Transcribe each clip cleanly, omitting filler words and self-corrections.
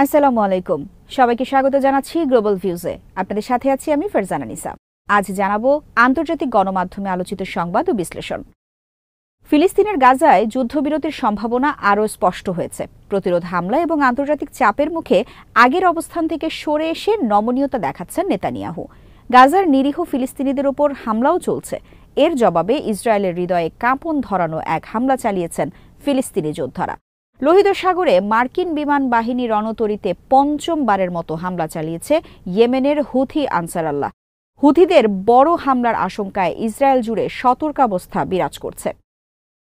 আসসালামু আলাইকুম। সবাইকে স্বাগত জানাচ্ছি গ্লোবাল ভিউজে। আপনাদের সাথে আছি আমি ফারজানা নিসা। আজ জানাবো আন্তর্জাতিক গণমাধ্যমে আলোচিত সংবাদ ও বিশ্লেষণ। ফিলিস্তিনের গাজায় যুদ্ধবিরতির সম্ভাবনা আরও স্পষ্ট হয়েছে। প্রতিরোধ হামলা এবং আন্তর্জাতিক চাপের মুখে আগের অবস্থান থেকে সরে এসে নমনীয়তা দেখাচ্ছেন নেতানিয়াহু। গাজার নিরীহ ফিলিস্তিনিদের ওপর হামলাও চলছে। এর জবাবে ইসরায়েলের হৃদয়ে কাঁপন ধরানো এক হামলা চালিয়েছেন ফিলিস্তিনি যোদ্ধারা। লোহিত সাগরে মার্কিন বিমান বাহিনী রণতরীতে পঞ্চমবারের মতো হামলা চালিয়েছে ইয়েমেনের হুথি আনসার আল্লাহ। হুথিদের বড় হামলার আশঙ্কায় ইসরায়েল জুড়ে সতর্কাবস্থা বিরাজ করছে।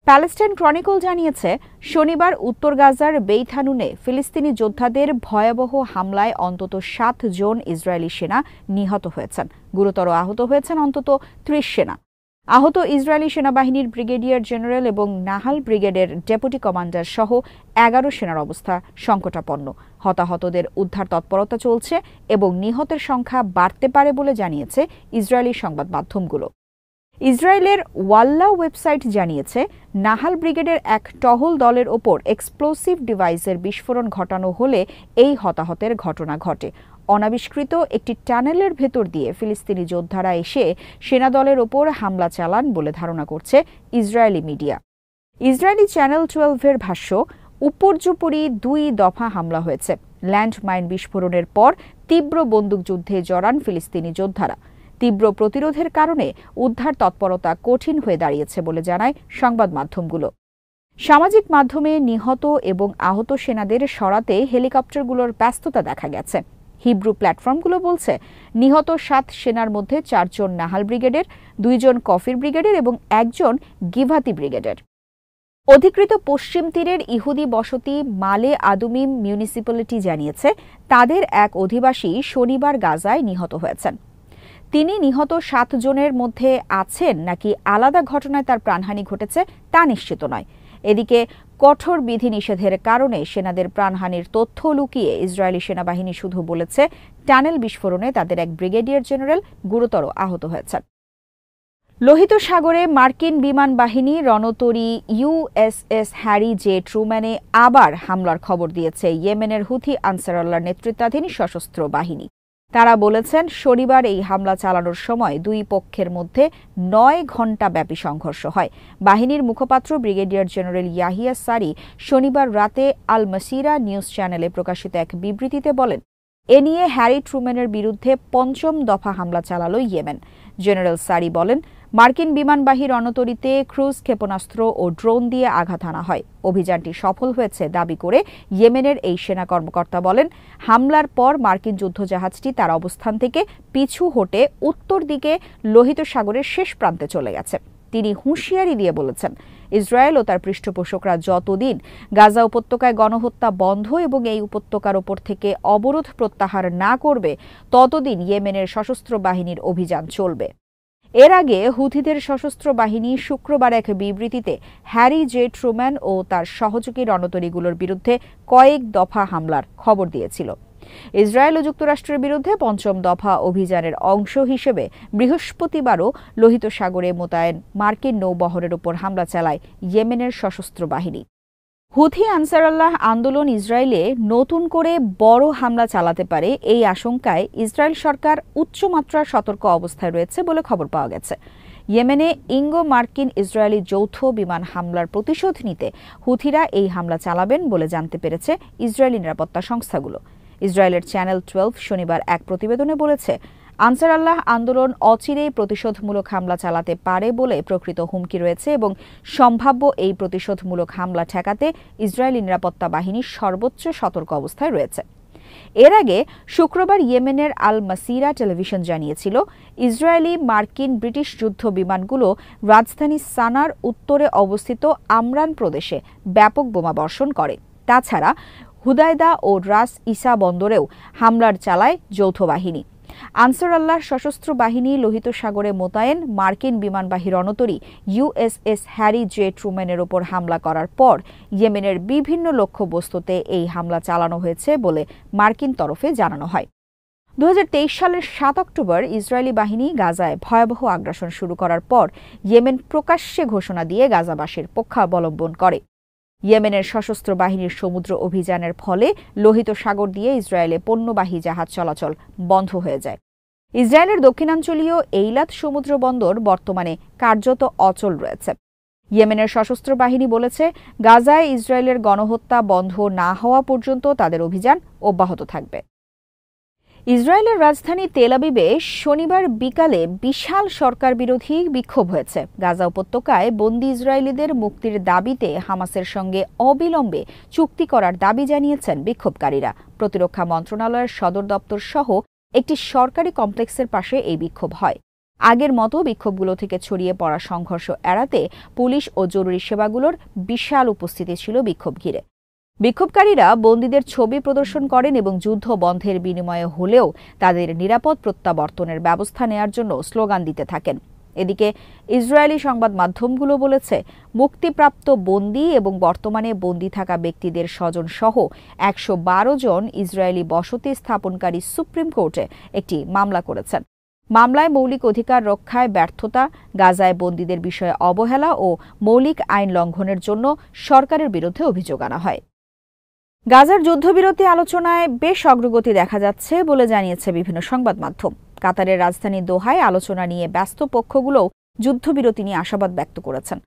প্যালেস্টাইন ক্রনিকল জানিয়েছে, শনিবার উত্তর গাজার বেইত হানুনে ফিলিস্তিনি যোদ্ধাদের ভয়াবহ হামলায় অন্তত 7 জন ইসরায়েলি সেনা নিহত হয়েছেন। গুরুতর আহত হয়েছেন অন্তত 30 সেনা। আহত ইসরায়েলি সেনাবাহিনীর ব্রিগেডিয়ার জেনারেল এবং নাহাল ব্রিগেডের ডেপুটি কমান্ডার সহ 11 সেনার অবস্থা সংকটাপন্ন। হতাহতদের উদ্ধার তৎপরতা চলছে এবং নিহতের সংখ্যা বাড়তে পারে বলে জানিয়েছে ইসরায়েলি সংবাদ মাধ্যমগুলো। ইসরায়েলের ওয়াল্লা ওয়েবসাইট জানিয়েছে, নাহাল ব্রিগেডের এক টহল দলের ওপর এক্সপ্লোসিভ ডিভাইসের বিস্ফোরণ ঘটানো হলে এই হতাহতের ঘটনা ঘটে। অনাবিষ্কৃত একটি টানেলের ভেতর দিয়ে ফিলিস্তিনি যোদ্ধারা এসে সেনাদলের ওপর হামলা চালান বলে ধারণা করছে ইসরায়েলি মিডিয়া। ইসরায়েলি চ্যানেল 12-এর ভাষ্য, উপর্যুপরি 2 দফা হামলা হয়েছে। ল্যান্ডমাইন বিস্ফোরণের পর তীব্র বন্দুকযুদ্ধে জড়ান ফিলিস্তিনি যোদ্ধারা। তীব্র প্রতিরোধের কারণে উদ্ধার তৎপরতা কঠিন হয়ে দাঁড়িয়েছে বলে জানায় সংবাদ মাধ্যমগুলো। সামাজিক মাধ্যমে নিহত এবং আহত সেনাদের সরাতে হেলিকপ্টারগুলোর ব্যস্ততা দেখা গেছে। হিব্রু প্ল্যাটফর্মগুলো বলছে, নিহত 7 সেনার মধ্যে 4 জন নাহাল ব্রিগেডের, 2 জন কফির ব্রিগেডের এবং 1 জন গিভাতি ব্রিগেডের। অধিকৃত পশ্চিম তীরের ইহুদি বসতি মালে আদুমিম মিউনিসিপ্যালিটি জানিয়েছে, তাদের এক অধিবাসী শনিবার গাজায় নিহত হয়েছেন। তিনি নিহত 7 জনের মধ্যে আছেন নাকি আলাদা ঘটনায় তার প্রাণহানি ঘটেছে তা নিশ্চিত নয়। এদিকে কঠোর বিধিনিষেধের কারণে সেনাদের প্রাণহানির তথ্য লুকিয়ে ইসরায়েলি সেনাবাহিনী শুধু বলেছে, টানেল বিস্ফোরণে তাদের এক ব্রিগেডিয়ার জেনারেল গুরুতর আহত হয়েছেন। লোহিত সাগরে মার্কিন বিমান বাহিনী রণতরী ইউএসএস হ্যারি জে ট্রুম্যানে আবার হামলার খবর দিয়েছে ইয়েমেনের হুথি আনসার আল্লাহর নেতৃত্বাধীন সশস্ত্র বাহিনী। তারা বলেছেন, শনিবার এই হামলা চালানোর সময় 2 পক্ষের মধ্যে 9 ঘণ্টা ব্যাপী সংঘর্ষ হয়। বাহিনীর মুখপাত্র ব্রিগেডিয়ার জেনারেল ইয়াহিয়া সারি শনিবার রাতে আল মাসিরা নিউজ চ্যানেলে প্রকাশিত এক বিবৃতিতে বলেন, এ নিয়ে হ্যারি ট্রুম্যানের বিরুদ্ধে 5ম দফা হামলা চালাল ইয়েমেন। জেনারেল সারি বলেন, মার্কিন বিমানবাহী রণতরীতে ক্রুজ ক্ষেপণাস্ত্র ও ড্রোন দিয়ে আঘাত হানা হয়। অভিযানটি সফল হয়েছে দাবি করে ইয়েমেনের এই সেনা কর্মকর্তা বলেন, হামলার পর মার্কিন যুদ্ধজাহাজটি তার অবস্থান থেকে পিছু হটে উত্তর দিকে লোহিত সাগরের শেষ প্রান্তে চলে গেছে। তিনি হুঁশিয়ারি দিয়ে বলেছেন, ইসরায়েল ও তার পৃষ্ঠপোষকরা যতদিন গাজা উপত্যকায় গণহত্যা বন্ধ এবং এই উপত্যকার ওপর থেকে অবরোধ প্রত্যাহার না করবে, ততদিন ইয়েমেনের সশস্ত্র বাহিনীর অভিযান চলবে। এর আগে হুথিদের সশস্ত্র বাহিনী শুক্রবার এক বিবৃতিতে হ্যারি জে ট্রুম্যান ও তার সহযোগী রণতরীগুলোর বিরুদ্ধে কয়েক দফা হামলার খবর দিয়েছিল। ইসরায়েল ও যুক্তরাষ্ট্রের বিরুদ্ধে 5ম দফা অভিযানের অংশ হিসেবে বৃহস্পতিবারও লোহিত সাগরে মোতায়েন মার্কিন নৌবহরের ওপর হামলা চালায় ইয়েমেনের সশস্ত্র বাহিনী। হুথি আনসার আল্লাহ আন্দোলন ইসরায়েলে নতুন করে বড় হামলা চালাতে পারে, এই আশঙ্কায় ইসরায়েল সরকার উচ্চমাত্রার সতর্ক অবস্থায় রয়েছে বলে খবর পাওয়া গেছে। ইয়েমেনে ইঙ্গো মার্কিন ইসরায়েলি যৌথ বিমান হামলার প্রতিশোধ নিতে হুথিরা এই হামলা চালাবেন বলে জানতে পেরেছে ইসরায়েলি নিরাপত্তা সংস্থাগুলো। ইসরায়েলের চ্যানেল 12 শনিবার এক প্রতিবেদনে বলেছে, আনসার আল্লাহ আন্দোলন অচিরেই প্রতিশোধমূলক হামলা চালাতে পারে বলে প্রকৃত হুমকি রয়েছে এবং সম্ভাব্য এই প্রতিশোধমূলক হামলা ঠেকাতে ইসরায়েলি নিরাপত্তা বাহিনী সর্বোচ্চ সতর্ক অবস্থায় রয়েছে। এর আগে শুক্রবার ইয়েমেনের আল মাসিরা টেলিভিশন জানিয়েছিল, ইসরায়েলি মার্কিন ব্রিটিশ যুদ্ধ বিমানগুলো রাজধানী সানার উত্তরে অবস্থিত আমরান প্রদেশে ব্যাপক বোমাবর্ষণ করে। তাছাড়া হুদায়দা ও রাস ইসা বন্দরেও হামলার চালায় যৌথ বাহিনী। আনসার আল্লাহর সশস্ত্র বাহিনী লোহিত সাগরে মোতায়েন মার্কিন বিমানবাহী রণতরী ইউএসএস হ্যারি জে ট্রুম্যানের ওপর হামলা করার পর ইয়েমেনের বিভিন্ন লক্ষ্যবস্তুতে এই হামলা চালানো হয়েছে বলে মার্কিন তরফে জানানো হয়। 2023 সালের 7 অক্টোবর ইসরায়েলি বাহিনী গাজায় ভয়াবহ আগ্রাসন শুরু করার পর ইয়েমেন প্রকাশ্যে ঘোষণা দিয়ে গাজাবাসীর পক্ষাবলম্বন করে। ইয়েমেনের সশস্ত্র বাহিনীর সমুদ্র অভিযানের ফলে লোহিত সাগর দিয়ে ইসরায়েলে পণ্যবাহী জাহাজ চলাচল বন্ধ হয়ে যায়। ইসরায়েলের দক্ষিণাঞ্চলীয় এইলাত সমুদ্র বন্দর বর্তমানে কার্যত অচল রয়েছে। ইয়েমেনের সশস্ত্র বাহিনী বলেছে, গাজায় ইসরায়েলের গণহত্যা বন্ধ না হওয়া পর্যন্ত তাদের অভিযান অব্যাহত থাকবে। ইসরায়েলের রাজধানী তেল আবিবে শনিবার বিকালে বিশাল সরকার বিরোধী বিক্ষোভ হয়েছে। গাজা উপত্যকায় বন্দী ইসরায়েলিদের মুক্তির দাবিতে হামাসের সঙ্গে অবিলম্বে চুক্তি করার দাবি জানিয়েছেন বিক্ষোভকারীরা। প্রতিরক্ষা মন্ত্রণালয়ের সদর দপ্তর সহ একটি সরকারি কমপ্লেক্সের পাশে এই বিক্ষোভ হয়। আগের মতো বিক্ষোভগুলো থেকে ছড়িয়ে পড়া সংঘর্ষ এড়াতে পুলিশ ও জরুরি সেবাগুলোর বিশাল উপস্থিতি ছিল বিক্ষোভ ঘিরে। বিক্ষোভকারীরা বন্দীদের ছবি প্রদর্শন করেন এবং যুদ্ধ বন্ধের বিনিময়ে হলেও তাদের নিরাপদ প্রত্যাবর্তনের ব্যবস্থা নেয়ার জন্য স্লোগান দিতে থাকেন। এদিকে ইসরায়েলি সংবাদ মাধ্যমগুলো বলেছে, মুক্তিপ্রাপ্ত বন্দী এবং বর্তমানে বন্দী থাকা ব্যক্তিদের স্বজন সহ ১১২ জন ইসরায়েলি বসতি স্থাপনকারী সুপ্রিম কোর্টে একটি মামলা করেছেন। মামলায় মৌলিক অধিকার রক্ষায় ব্যর্থতা, গাজায় বন্দীদের বিষয়ে অবহেলা ও মৌলিক আইন লঙ্ঘনের জন্য সরকারের বিরুদ্ধে অভিযোগ আনা হয়। গাজার যুদ্ধবিরতি আলোচনায় বেশ অগ্রগতি দেখা যাচ্ছে বলে জানিয়েছে বিভিন্ন সংবাদ মাধ্যম। কাতারের রাজধানী দোহায় আলোচনা নিয়ে ব্যস্ত পক্ষগুলোও যুদ্ধবিরতি নিয়ে আশাবাদ ব্যক্ত করেছেন।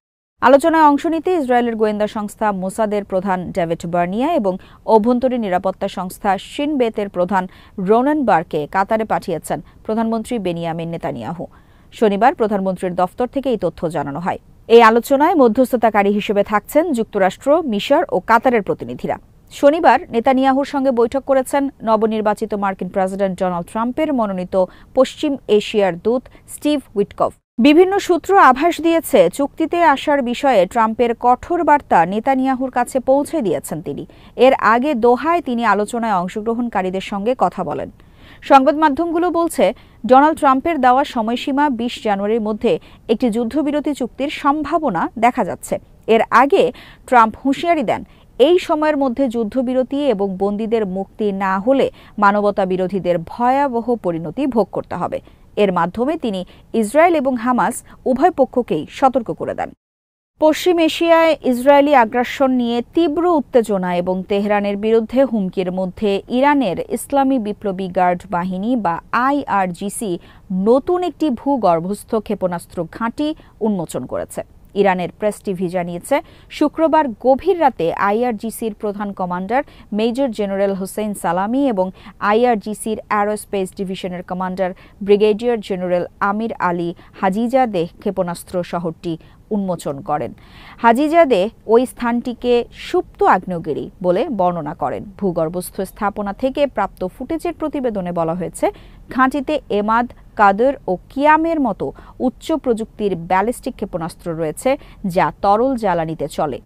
আলোচনায় অংশ নিতে ইসরায়েলের গোয়েন্দা সংস্থা মোসাদের প্রধান ডেভিড বার্নিয়া এবং অভ্যন্তরীণ নিরাপত্তা সংস্থা শিন বেতের প্রধান রোনান বারকে কাতারে পাঠিয়েছেন প্রধানমন্ত্রী বেনিয়ামিন নেতানিয়াহু। শনিবার প্রধানমন্ত্রীর দফতর থেকে এই তথ্য জানানো হয়। এই আলোচনায় মধ্যস্থতাকারী হিসেবে থাকছেন যুক্তরাষ্ট্র, মিশর ও কাতারের প্রতিনিধিরা। শনিবার নেতানিয়াহুর সঙ্গে বৈঠক করেছেন নবনির্বাচিত মার্কিন প্রেসিডেন্ট ডোনাল্ড ট্রাম্পের মনোনীত পশ্চিম এশিয়ার দূত স্টিভ উইটকফ। বিভিন্ন সূত্র আভাস দিয়েছে, চুক্তিতে আসার বিষয়ে ট্রাম্পের কঠোর বার্তা নেতানিয়াহুর কাছে পৌঁছে দিয়েছেন তিনি। এর আগে দোহায় তিনি আলোচনায় অংশগ্রহণকারীদের সঙ্গে কথা বলেন। সংবাদ মাধ্যমগুলো বলছে, ডোনাল্ড ট্রাম্পের দেওয়া সময়সীমা ২০ জানুয়ারির মধ্যে একটি যুদ্ধবিরতি চুক্তির সম্ভাবনা দেখা যাচ্ছে। এর আগে ট্রাম্প হুঁশিয়ারি দেন, এই সময়ের মধ্যে যুদ্ধবিরতি এবং বন্দীদের মুক্তি না হলে মানবতা বিরোধীদের ভয়াবহ পরিণতি ভোগ করতে হবে। এর মাধ্যমে তিনি ইসরায়েল এবং হামাস উভয় পক্ষকেই সতর্ক করে দেন। পশ্চিম এশিয়ায় ইসরায়েলি আগ্রাসন নিয়ে তীব্র উত্তেজনা এবং তেহরানের বিরুদ্ধে হুমকির মধ্যে ইরানের ইসলামী বিপ্লবী গার্ড বাহিনী বা IRGC নতুন একটি ভূগর্ভস্থ ক্ষেপণাস্ত্র ঘাঁটি উন্মোচন করেছে। ইরানের প্রেস টিভি জানিয়েছে, শুক্রবার গভীর রাতে IRGCর প্রধান কমান্ডার মেজর জেনারেল হোসেন সালামি এবং IRGCর অ্যারোস্পেস ডিভিশনের কমান্ডার ব্রিগেডিয়ার জেনারেল আমির আলী হাজিজাদেহ ক্ষেপণাস্ত্র শহরটি উন্মোচন করেন। হাজিজাদেহ ওই স্থানটিকে সুপ্ত আগ্নেয়গিরি বলে বর্ণনা করেন। ভূগর্ভস্থ স্থাপনা থেকে প্রাপ্ত ফুটেজের প্রতিবেদনে বলা হয়েছে, ঘাঁটিতে এমাদ, কাদর ও কিয়ামের মতো উচ্চ প্রযুক্তির ব্যালিস্টিক ক্ষেপণাস্ত্র রয়েছে, যা তরল জ্বালানিতে চলে।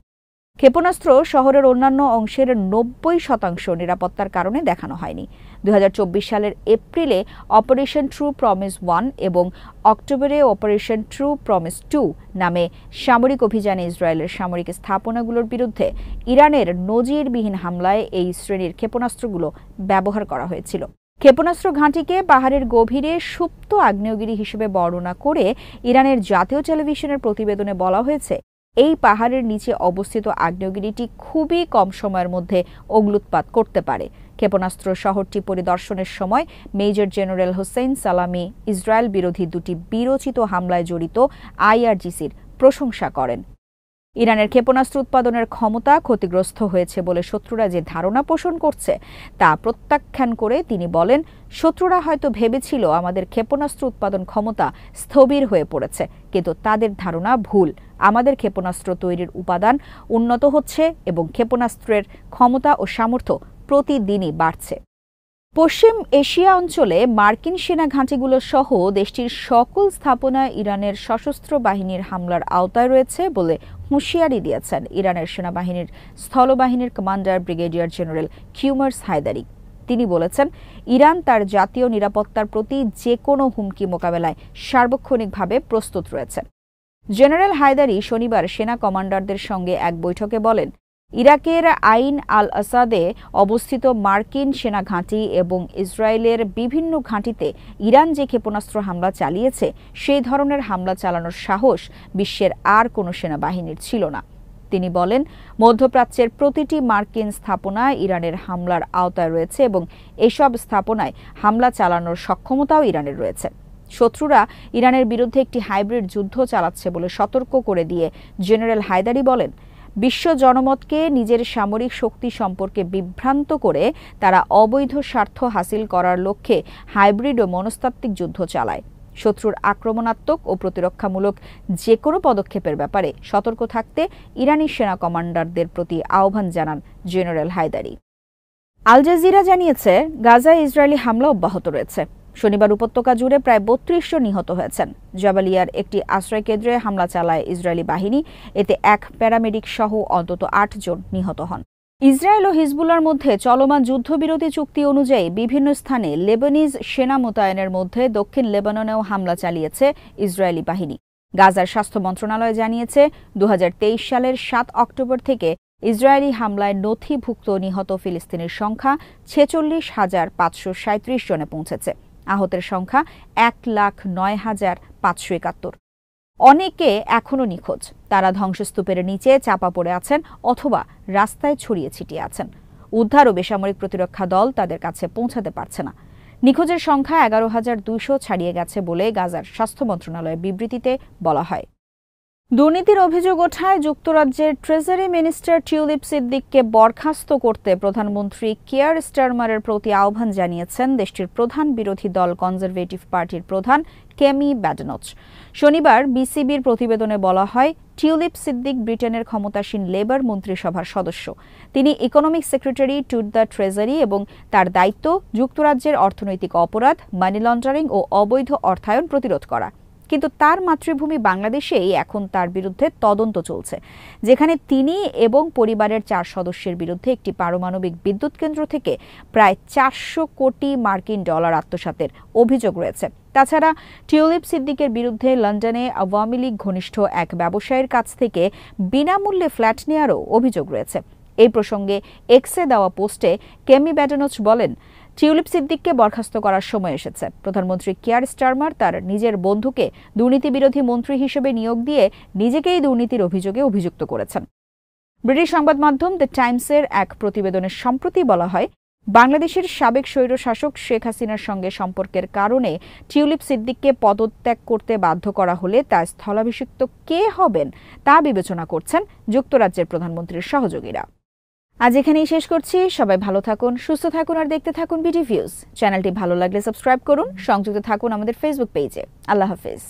ক্ষেপণাস্ত্র শহরের অন্যান্য অংশের ৯০% নিরাপত্তার কারণে দেখানো হয়নি। ২০২৪ সালের এপ্রিলে অপারেশন ট্রু প্রমিস 1 এবং অক্টোবরে অপারেশন ট্রু প্রমিস 2 নামে সামরিক অভিযানে ইসরায়েলের সামরিক স্থাপনাগুলোর বিরুদ্ধে ইরানের নজিরবিহীন হামলায় এই শ্রেণীর ক্ষেপণাস্ত্রগুলো ব্যবহার করা হয়েছিল। ক্ষেপণাস্ত্র ঘাঁটিকে পাহাড়ের গভীরে সুপ্ত আগ্নেয়গিরি হিসেবে বর্ণনা করে ইরানের জাতীয় টেলিভিশনের প্রতিবেদনে বলা হয়েছে, এই পাহাড়ের নিচে অবস্থিত আগ্নেয়গিরিটি খুবই কম সময়ের মধ্যে অগ্ন্যুৎপাত করতে পারে। ক্ষেপণাস্ত্র শহরটি পরিদর্শনের সময় মেজর জেনারেল হোসেন সালামি ইসরায়েল বিরোধী দুটি বীরোচিত হামলায় জড়িত IRGCর প্রশংসা করেন। ইরানের ক্ষেপণাস্ত্র উৎপাদনের ক্ষমতা ক্ষতিগ্রস্ত হয়েছে বলে শত্রুরা যে ধারণা পোষণ করছে তা প্রত্যাখ্যান করে তিনি বলেন, শত্রুরা হয়তো ভেবেছিল আমাদের ক্ষেপণাস্ত্র উৎপাদন ক্ষমতা স্থবির হয়ে পড়েছে, কিন্তু তাদের ধারণা ভুল। আমাদের ক্ষেপণাস্ত্র তৈরির উপাদান উন্নত হচ্ছে এবং ক্ষেপণাস্ত্রের ক্ষমতা ও সামর্থ্য প্রতিদিনই বাড়ছে। পশ্চিম এশিয়া অঞ্চলে মার্কিন সেনা ঘাঁটিগুলো সহ দেশটির সকল স্থাপনায় ইরানের সশস্ত্র বাহিনীর হামলার আওতায় রয়েছে বলে হুঁশিয়ারি দিয়েছেন ইরানের সেনাবাহিনীর স্থলবাহিনীর commander brigadier general Kiumars Heydari. তিনি বলেছেন, ইরান তার জাতীয় নিরাপত্তার প্রতি যে কোনো হুমকি মোকাবেলায় সার্বক্ষণিকভাবে প্রস্তুত রয়েছে। জেনারেল হায়দারি শনিবার সেনা কমান্ডারদের সঙ্গে এক বৈঠকে বলেন, ইরাকের আইন আল আসাদে অবস্থিত মার্কিন সেনা ঘাঁটি এবং ইসরায়েলের বিভিন্ন ঘাঁটিতে ইরান যে ক্ষেপণাস্ত্র হামলা চালিয়েছে সেই ধরনের হামলা চালানোর সাহস বিশ্বের আর কোনো সেনাবাহিনীর ছিল না। তিনি বলেন, মধ্যপ্রাচ্যের প্রতিটি মার্কিন স্থাপনা ইরানের হামলার আওতায় রয়েছে এবং এসব স্থাপনায় হামলা চালানোর সক্ষমতাও ইরানের রয়েছে। শত্রুরা ইরানের বিরুদ্ধে একটি হাইব্রিড যুদ্ধ চালাচ্ছে বলে সতর্ক করে দিয়ে জেনারেল হায়দারি বলেন, বিশ্ব জনমতকে নিজের সামরিক শক্তি সম্পর্কে বিভ্রান্ত করে তারা অবৈধ স্বার্থ হাসিল করার লক্ষ্যে হাইব্রিড ও মনস্তাত্ত্বিক যুদ্ধ চালায়। শত্রুর আক্রমণাত্মক ও প্রতিরক্ষামূলক যে কোনো পদক্ষেপের ব্যাপারে সতর্ক থাকতে ইরানি সেনা কমান্ডারদের প্রতি আহ্বান জানান জেনারেল হায়দারি। আল জাজিরা জানিয়েছে, গাজায় ইসরায়েলি হামলা অব্যাহত রয়েছে। শনিবার উপত্যকা জুড়ে প্রায় ৩২ জন নিহত হয়েছেন। জাবালিয়ার একটি আশ্রয়কেন্দ্রে হামলা চালায় ইসরায়েলি বাহিনী। এতে এক প্যারামেডিক সহ অন্তত ৮ জন নিহত হন। ইসরায়েল ও হিজবুল্লাহর মধ্যে চলমান যুদ্ধবিরতি চুক্তি অনুযায়ী বিভিন্ন স্থানে লেবানিজ সেনা মোতায়েনের মধ্যে দক্ষিণ লেবাননেও হামলা চালিয়েছে ইসরায়েলি বাহিনী। গাজার স্বাস্থ্য মন্ত্রণালয় জানিয়েছে, ২০২৩ সালের ৭ অক্টোবর থেকে ইসরায়েলি হামলায় নথিভুক্ত নিহত ফিলিস্তিনির সংখ্যা ৪৬,৫৩৭ জনে পৌঁছেছে। আহতের সংখ্যা ১,০৯,৫৭১। অনেকে এখনও নিখোঁজ। তারা ধ্বংসস্তূপের নিচে চাপা পড়ে আছেন অথবা রাস্তায় ছড়িয়ে ছিটিয়ে আছেন। উদ্ধার ও বেসামরিক প্রতিরক্ষা দল তাদের কাছে পৌঁছাতে পারছে না। নিখোঁজের সংখ্যা ১১,২০০ ছাড়িয়ে গেছে বলে গাজার স্বাস্থ্য মন্ত্রণালয়ের বিবৃতিতে বলা হয়। দুর্নীতির অভিযোগ ওঠায় যুক্তরাজ্যের ট্রেজারি মিনিস্টার টিউলিপ সিদ্দিককে বরখাস্ত করতে প্রধানমন্ত্রী কিয়ার স্টারমারের প্রতি আহ্বান জানিয়েছেন দেশটির প্রধান বিরোধী দল কনজারভেটিভ পার্টির প্রধান কেমি ব্যাডেনচ। শনিবার বিসিবির প্রতিবেদনে বলা হয়, টিউলিপ সিদ্দিক ব্রিটেনের ক্ষমতাসীন লেবার মন্ত্রিসভার সদস্য। তিনি economic secretary to the treasury এবং তার দায়িত্ব যুক্তরাজ্যের অর্থনৈতিক অপরাধ, মানি লন্ডারিং ও অবৈধ অর্থায়ন প্রতিরোধ করা। কিন্তু তার মাতৃভূমি বাংলাদেশেই এখন তার বিরুদ্ধে তদন্ত চলছে, যেখানে তিনি এবং পরিবারের ৪ সদস্যের বিরুদ্ধে একটি পারমাণবিক বিদ্যুৎ কেন্দ্র থেকে প্রায় ৪০০ কোটি মার্কিন ডলার আত্মসাতের অভিযোগ রয়েছে। তাছাড়া টিউলিপ সিদ্দিকের বিরুদ্ধে লন্ডনে আওয়ামী লীগ ঘনিষ্ঠ এক ব্যবসায়ীর কাছ থেকে বিনামূল্যে ফ্ল্যাট নেওয়ারও অভিযোগ রয়েছে। এই প্রসঙ্গে এক্সে দেওয়া পোস্টে কেমি ব্যাডেনচ বলেন, টিউলিপ সিদ্দিককে বরখাস্ত করার সময় এসেছে। প্রধানমন্ত্রী কিয়ার স্টারমার তার নিজের বন্ধুকে দুর্নীতিবিরোধী মন্ত্রী হিসেবে নিয়োগ দিয়ে নিজেকেই দুর্নীতির অভিযোগে অভিযুক্ত করেছেন। ব্রিটিশ সংবাদ মাধ্যম দ্য টাইমসের এক প্রতিবেদনে সম্প্রতি বলা হয়, বাংলাদেশের সাবেক স্বৈরশাসক শেখ হাসিনার সঙ্গে সম্পর্কের কারণে টিউলিপ সিদ্দিককে পদত্যাগ করতে বাধ্য করা হলে তা স্থলাভিষিক্ত কে হবেন তা বিবেচনা করছেন যুক্তরাজ্যের প্রধানমন্ত্রীর সহযোগীরা। আজ এখানেই শেষ করছি। সবাই ভালো থাকুন, সুস্থ থাকুন আর দেখতে থাকুন বিডি ভিউজ। চ্যানেলটি ভালো লাগলে সাবস্ক্রাইব করুন, সংযুক্ত থাকুন আমাদের ফেসবুক পেজে। আল্লাহ হাফেজ।